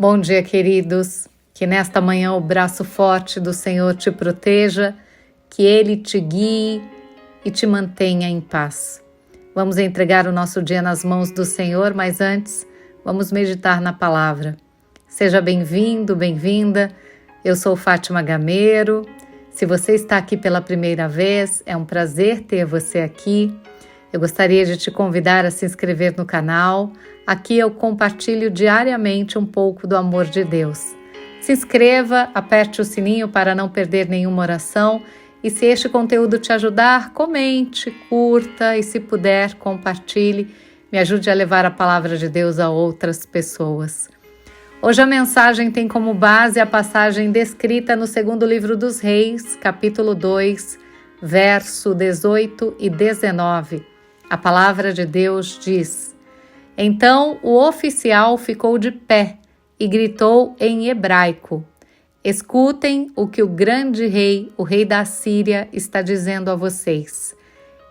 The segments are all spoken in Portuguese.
Bom dia, queridos. Que nesta manhã o braço forte do Senhor te proteja, que Ele te guie e te mantenha em paz. Vamos entregar o nosso dia nas mãos do Senhor, mas antes vamos meditar na palavra. Seja bem-vindo, bem-vinda. Eu sou Fátima Gameiro. Se você está aqui pela primeira vez, é um prazer ter você aqui. Eu gostaria de te convidar a se inscrever no canal. Aqui eu compartilho diariamente um pouco do amor de Deus. Se inscreva, aperte o sininho para não perder nenhuma oração e se este conteúdo te ajudar, comente, curta e se puder, compartilhe. Me ajude a levar a palavra de Deus a outras pessoas. Hoje a mensagem tem como base a passagem descrita no segundo livro dos Reis, capítulo 2, verso 18 e 19. A palavra de Deus diz: Então o oficial ficou de pé e gritou em hebraico: Escutem o que o grande rei, o rei da Síria, está dizendo a vocês.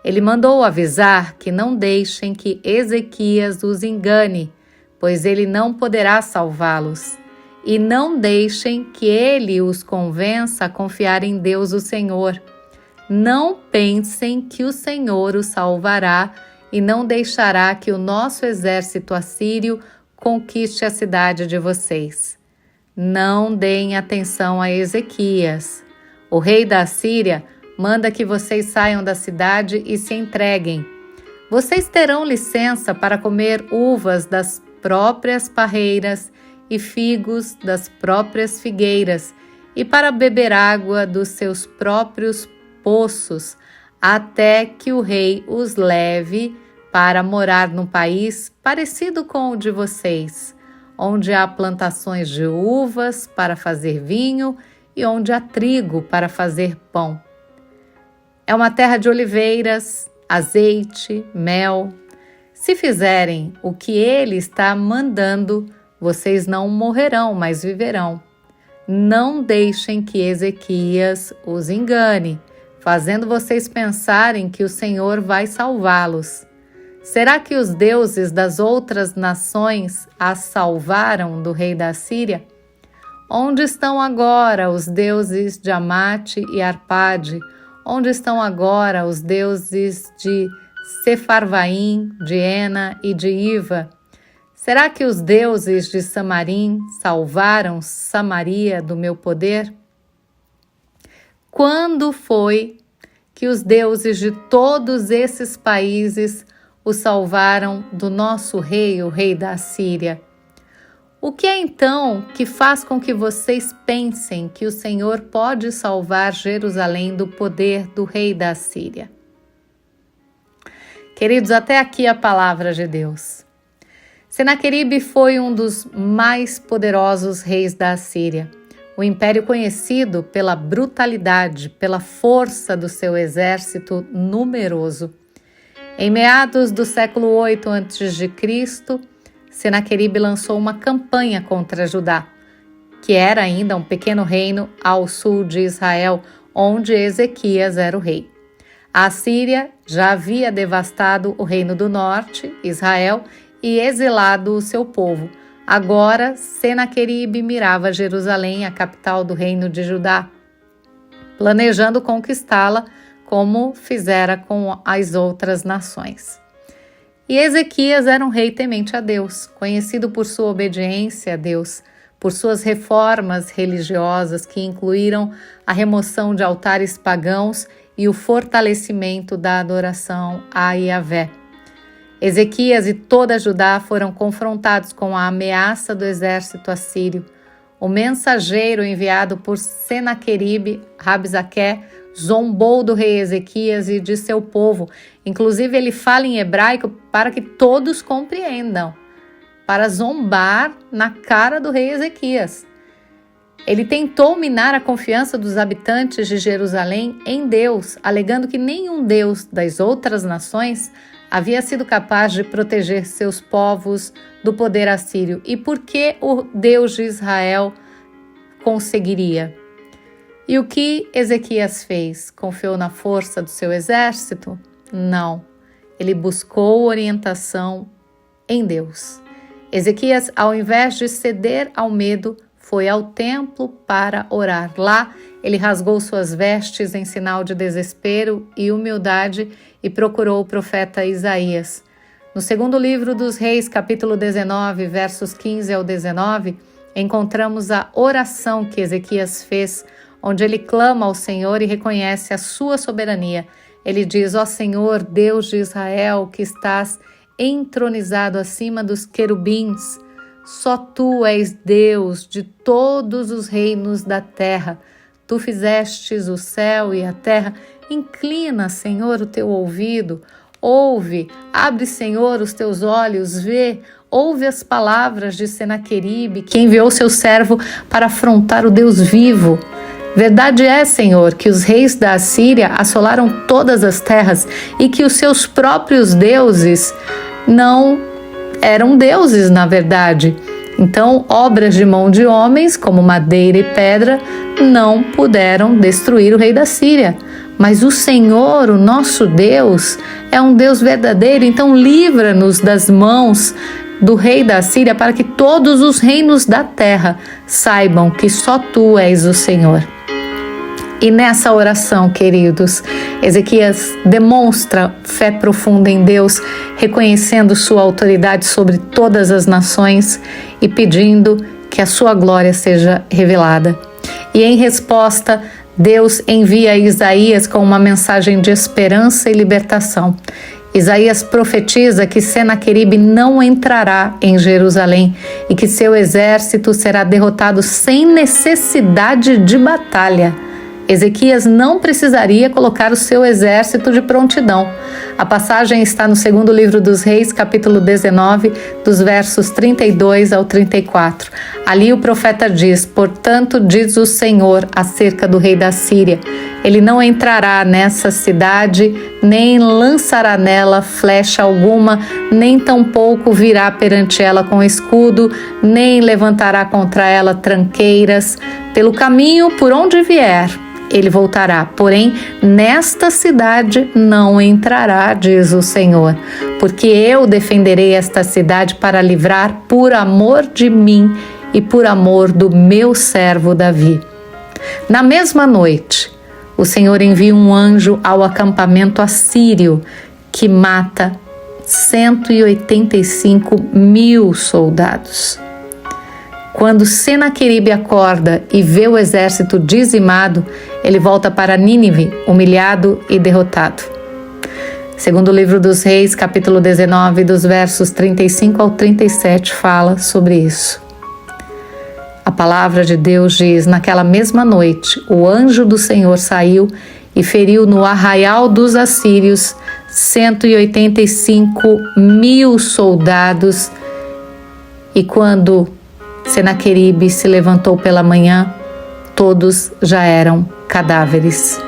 Ele mandou avisar que não deixem que Ezequias os engane, pois ele não poderá salvá-los. E não deixem que ele os convença a confiar em Deus o Senhor. Não pensem que o Senhor os salvará e não deixará que o nosso exército assírio conquiste a cidade de vocês. Não deem atenção a Ezequias. O rei da Síria manda que vocês saiam da cidade e se entreguem. Vocês terão licença para comer uvas das próprias parreiras e figos das próprias figueiras e para beber água dos seus próprios poços, até que o rei os leve para morar num país parecido com o de vocês, onde há plantações de uvas para fazer vinho e onde há trigo para fazer pão. É uma terra de oliveiras, azeite, mel. Se fizerem o que ele está mandando, vocês não morrerão, mas viverão. Não deixem que Ezequias os engane, fazendo vocês pensarem que o Senhor vai salvá-los. Será que os deuses das outras nações as salvaram do rei da Síria? Onde estão agora os deuses de Amate e Arpade? Onde estão agora os deuses de Sefarvaim, de Ena e de Iva? Será que os deuses de Samarim salvaram Samaria do meu poder? Quando foi que os deuses de todos esses países o salvaram do nosso rei, o rei da Síria? O que é então que faz com que vocês pensem que o Senhor pode salvar Jerusalém do poder do rei da Síria? Queridos, até aqui a palavra de Deus. Senaqueribe foi um dos mais poderosos reis da Assíria. O império conhecido pela brutalidade, pela força do seu exército numeroso. Em meados do século 8 a.C., Senaqueribe lançou uma campanha contra Judá, que era ainda um pequeno reino ao sul de Israel, onde Ezequias era o rei. A Assíria já havia devastado o reino do norte, Israel, e exilado o seu povo. Agora, Senaqueribe mirava Jerusalém, a capital do reino de Judá, planejando conquistá-la como fizera com as outras nações. E Ezequias era um rei temente a Deus, conhecido por sua obediência a Deus, por suas reformas religiosas que incluíram a remoção de altares pagãos e o fortalecimento da adoração a Yahvé. Ezequias e toda Judá foram confrontados com a ameaça do exército assírio. O mensageiro enviado por Senaqueribe, Rabsaqué, zombou do rei Ezequias e de seu povo. Inclusive, ele fala em hebraico para que todos compreendam, para zombar na cara do rei Ezequias. Ele tentou minar a confiança dos habitantes de Jerusalém em Deus, alegando que nenhum deus das outras nações havia sido capaz de proteger seus povos do poder assírio. E por que o Deus de Israel conseguiria? E o que Ezequias fez? Confiou na força do seu exército? Não. Ele buscou orientação em Deus. Ezequias, ao invés de ceder ao medo, foi ao templo para orar. Lá, ele rasgou suas vestes em sinal de desespero e humildade e procurou o profeta Isaías. No segundo livro dos Reis, capítulo 19, versos 15 ao 19, encontramos a oração que Ezequias fez, onde ele clama ao Senhor e reconhece a sua soberania. Ele diz: ó Senhor, Deus de Israel, que estás entronizado acima dos querubins, só tu és Deus de todos os reinos da terra. Tu fizestes o céu e a terra. Inclina, Senhor, o teu ouvido. Ouve, abre, Senhor, os teus olhos, vê, ouve as palavras de Senaqueribe, que enviou seu servo para afrontar o Deus vivo. Verdade é, Senhor, que os reis da Assíria assolaram todas as terras e que os seus próprios deuses não eram deuses, na verdade. Então, obras de mão de homens, como madeira e pedra, não puderam destruir o rei da Síria. Mas o Senhor, o nosso Deus, é um Deus verdadeiro, então livra-nos das mãos do rei da Síria, para que todos os reinos da terra saibam que só tu és o Senhor. E nessa oração, queridos, Ezequias demonstra fé profunda em Deus, reconhecendo sua autoridade sobre todas as nações e pedindo que a sua glória seja revelada. E em resposta, Deus envia Isaías com uma mensagem de esperança e libertação. Isaías profetiza que Senaqueribe não entrará em Jerusalém e que seu exército será derrotado sem necessidade de batalha. Ezequias não precisaria colocar o seu exército de prontidão. A passagem está no segundo livro dos Reis, capítulo 19, dos versos 32 ao 34. Ali o profeta diz: portanto, diz o Senhor acerca do rei da Síria: ele não entrará nessa cidade, nem lançará nela flecha alguma, nem tampouco virá perante ela com escudo, nem levantará contra ela tranqueiras. Pelo caminho por onde vier, ele voltará, porém nesta cidade não entrará, diz o Senhor, porque eu defenderei esta cidade para livrar por amor de mim e por amor do meu servo Davi. Na mesma noite, o Senhor envia um anjo ao acampamento assírio que mata 185.000 soldados. Quando Senaqueribe acorda e vê o exército dizimado, ele volta para Nínive, humilhado e derrotado. Segundo o livro dos Reis, capítulo 19, dos versos 35 ao 37, fala sobre isso. A palavra de Deus diz: naquela mesma noite, o anjo do Senhor saiu e feriu no arraial dos assírios 185.000 soldados, e quando Senaqueribe se levantou pela manhã, todos já eram cadáveres.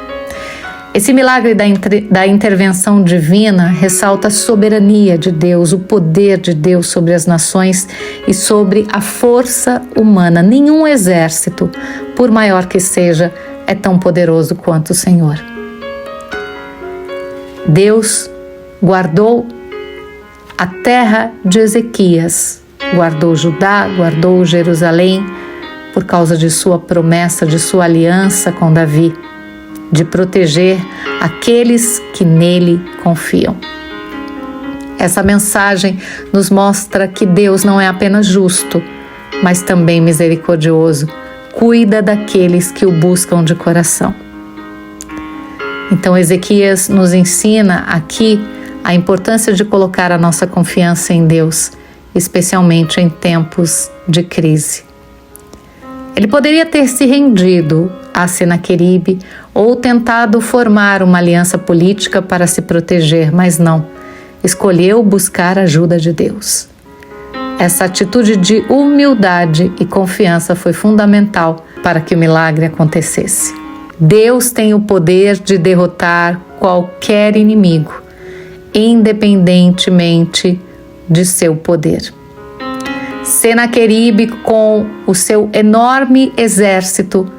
Esse milagre da intervenção divina ressalta a soberania de Deus, o poder de Deus sobre as nações e sobre a força humana. Nenhum exército, por maior que seja, é tão poderoso quanto o Senhor. Deus guardou a terra de Ezequias, guardou Judá, guardou Jerusalém, por causa de sua promessa, de sua aliança com Davi, de proteger aqueles que nele confiam. Essa mensagem nos mostra que Deus não é apenas justo, mas também misericordioso. Cuida daqueles que o buscam de coração. Então, Ezequias nos ensina aqui a importância de colocar a nossa confiança em Deus, especialmente em tempos de crise. Ele poderia ter se rendido a Senaqueribe ou tentado formar uma aliança política para se proteger, mas não. Escolheu buscar a ajuda de Deus. Essa atitude de humildade e confiança foi fundamental para que o milagre acontecesse. Deus tem o poder de derrotar qualquer inimigo, independentemente de seu poder. Senaqueribe, com o seu enorme exército,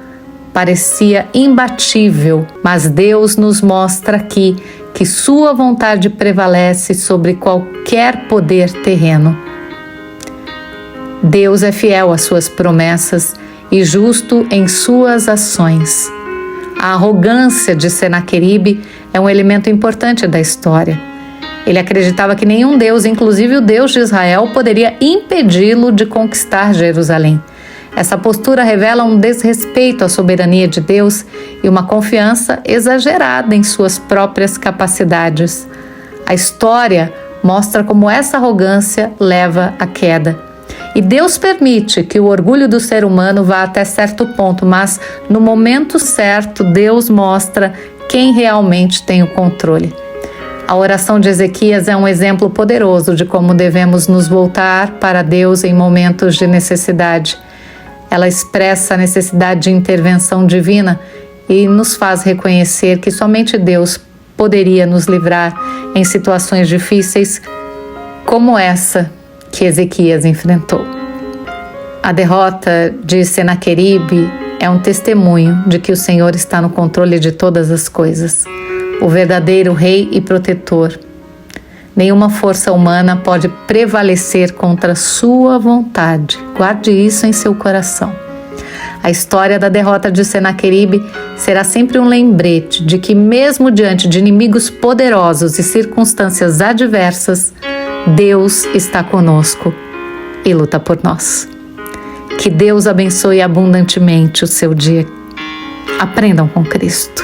parecia imbatível, mas Deus nos mostra aqui que sua vontade prevalece sobre qualquer poder terreno. Deus é fiel às suas promessas e justo em suas ações. A arrogância de Senaqueribe é um elemento importante da história. Ele acreditava que nenhum Deus, inclusive o Deus de Israel, poderia impedi-lo de conquistar Jerusalém. Essa postura revela um desrespeito à soberania de Deus e uma confiança exagerada em suas próprias capacidades. A história mostra como essa arrogância leva à queda. E Deus permite que o orgulho do ser humano vá até certo ponto, mas no momento certo Deus mostra quem realmente tem o controle. A oração de Ezequias é um exemplo poderoso de como devemos nos voltar para Deus em momentos de necessidade. Ela expressa a necessidade de intervenção divina e nos faz reconhecer que somente Deus poderia nos livrar em situações difíceis como essa que Ezequias enfrentou. A derrota de Senaqueribe é um testemunho de que o Senhor está no controle de todas as coisas, o verdadeiro rei e protetor. Nenhuma força humana pode prevalecer contra sua vontade. Guarde isso em seu coração. A história da derrota de Senaqueribe será sempre um lembrete de que, mesmo diante de inimigos poderosos e circunstâncias adversas, Deus está conosco e luta por nós. Que Deus abençoe abundantemente o seu dia. Aprendam com Cristo.